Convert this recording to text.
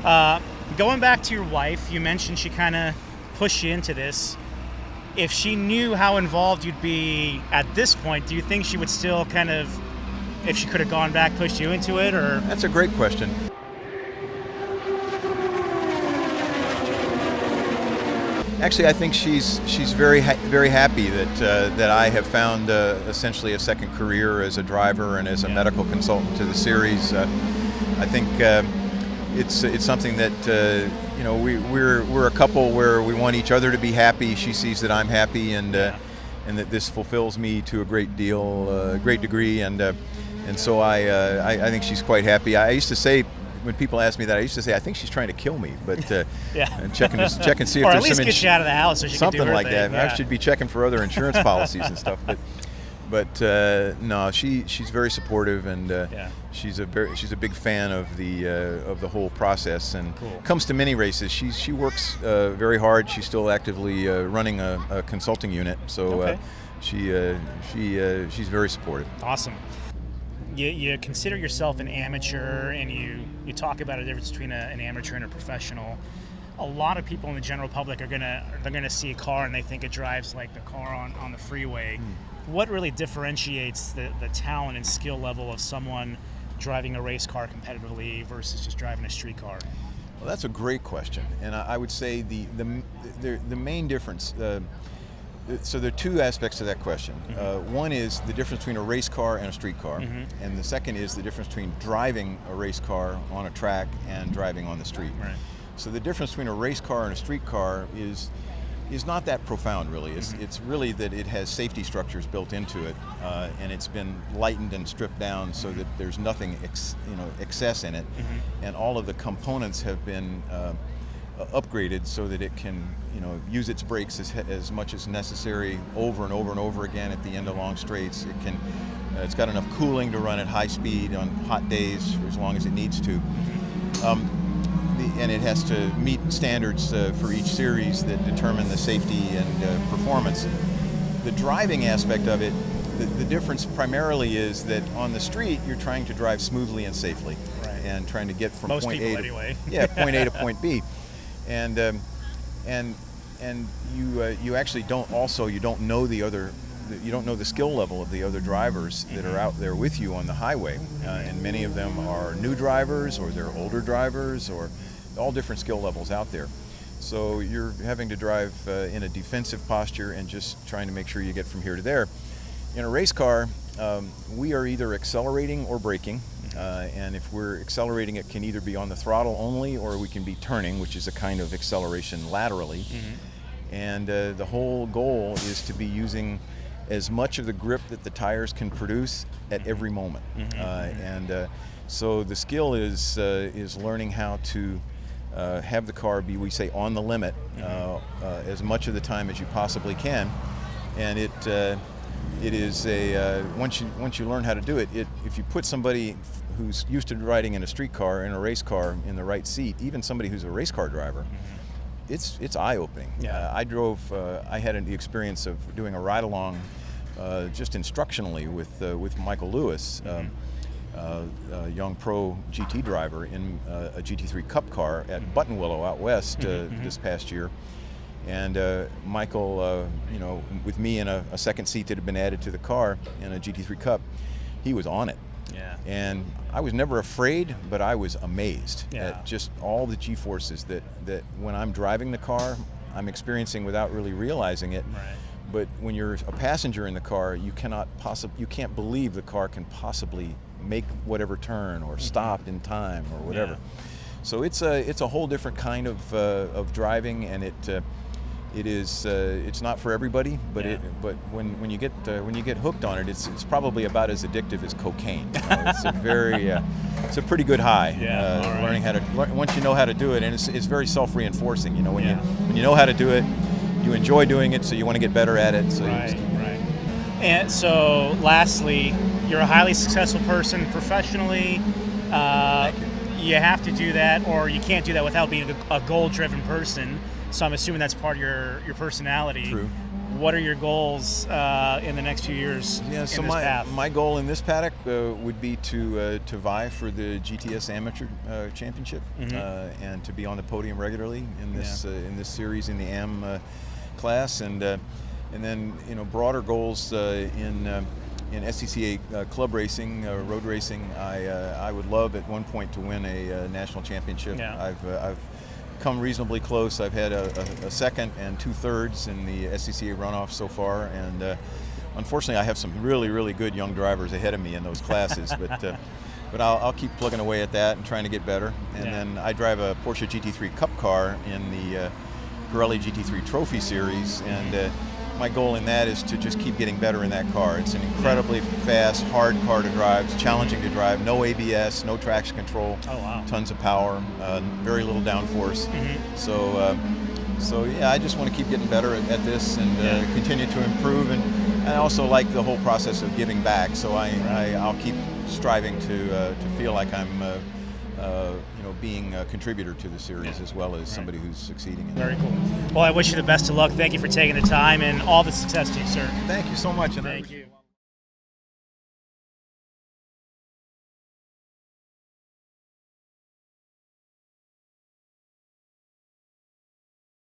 Going back to your wife, you mentioned she kind of pushed you into this. If she knew how involved you'd be at this point, do you think she would still kind of, if she could have gone back, pushed you into it? Or That's a great question. Actually, I think she's very happy that I have found essentially a second career as a driver and as a medical consultant to the series. I think it's something that we're a couple where we want each other to be happy. She sees that I'm happy, and that this fulfills me to a great degree, and so I think she's quite happy. I used to say, when people ask me that, I used to say I think she's trying to kill me, but and check and see if or there's at least get you out of the house so she something can do her like thing. that. I should be checking for other insurance policies and stuff, but no, she's very supportive, and she's a big fan of the whole process, and comes to many races. She works very hard. She's still actively running a consulting unit, so she's very supportive. Awesome. You consider yourself an amateur, and you talk about a difference between an amateur and a professional. A lot of people in the general public are gonna see a car and they think it drives like the car on the freeway. What really differentiates the talent and skill level of someone driving a race car competitively versus just driving a street car? Well, that's a great question, and I would say the main difference. So there are two aspects to that question. One is the difference between a race car and a street car, and the second is the difference between driving a race car on a track and driving on the street. Right. So the difference between a race car and a street car is not that profound, really. It's really that it has safety structures built into it, and it's been lightened and stripped down so that there's nothing excess in it, and all of the components have been upgraded so that it can use its brakes as much as necessary over and over and over again at the end of long straights. It's got enough cooling to run at high speed on hot days for as long as it needs to, and it has to meet standards for each series that determine the safety and performance. The driving aspect of it, the difference primarily is that on the street you're trying to drive smoothly and safely, and trying to get from Most point people A anyway. point A to point B. And you actually don't know you don't know the skill level of the other drivers that are out there with you on the highway, and many of them are new drivers, or they're older drivers, or all different skill levels out there. So you're having to drive in a defensive posture and just trying to make sure you get from here to there. In a race car, we are either accelerating or braking. And if we're accelerating, it can either be on the throttle only, or we can be turning, which is a kind of acceleration laterally. And the whole goal is to be using as much of the grip that the tires can produce at every moment. So the skill is learning how to have the car be, we say, on the limit as much of the time as you possibly can. And it is once you learn how to do it, if you put somebody who's used to riding in a street car in a race car in the right seat, even somebody who's a race car driver, it's eye-opening. I had the experience of doing a ride-along just instructionally with Michael Lewis, a young pro GT driver in a GT3 Cup car at Buttonwillow out west this past year. And Michael, with me in a second seat that had been added to the car in a GT3 Cup, he was on it. And I was never afraid, but I was amazed at just all the G-forces that when I'm driving the car, I'm experiencing without really realizing it. But when you're a passenger in the car, you can't believe the car can possibly make whatever turn or stop in time or whatever. So it's a whole different kind of driving, and it's not for everybody, but when you get hooked on it, it's probably about as addictive as cocaine. It's a pretty good high. Learning how to once you know how to do it, and it's very self-reinforcing. When you know how to do it, you enjoy doing it, so you want to get better at it. So And so, lastly, you're a highly successful person professionally. Thank you. You have to do that, or you can't do that without being a goal-driven person. So I'm assuming that's part of your personality. True. What are your goals in the next few years? Yeah, so in this path? my goal in this paddock would be to vie for the GTS Amateur Championship and to be on the podium regularly in this series in the AM class, and then broader goals in SCCA club racing, road racing. I would love at one point to win a national championship. Yeah. I've come reasonably close. I've had a second and 2/3 in the SCCA runoff so far, and unfortunately I have some really good young drivers ahead of me in those classes, but I'll keep plugging away at that and trying to get better. And then I drive a Porsche GT3 Cup car in the Pirelli GT3 Trophy Series, and my goal in that is to just keep getting better in that car. It's an incredibly fast, hard car to drive. It's challenging to drive. No ABS, no traction control. Oh, wow. Tons of power, very little downforce. So yeah, I just want to keep getting better at this and continue to improve. And I also like the whole process of giving back. So I'll keep striving to feel like I'm being a contributor to the series as well as somebody who's succeeding in it. Very cool. Well, I wish you the best of luck. Thank you for taking the time, and all the success to you, sir. Thank you so much. Thank you.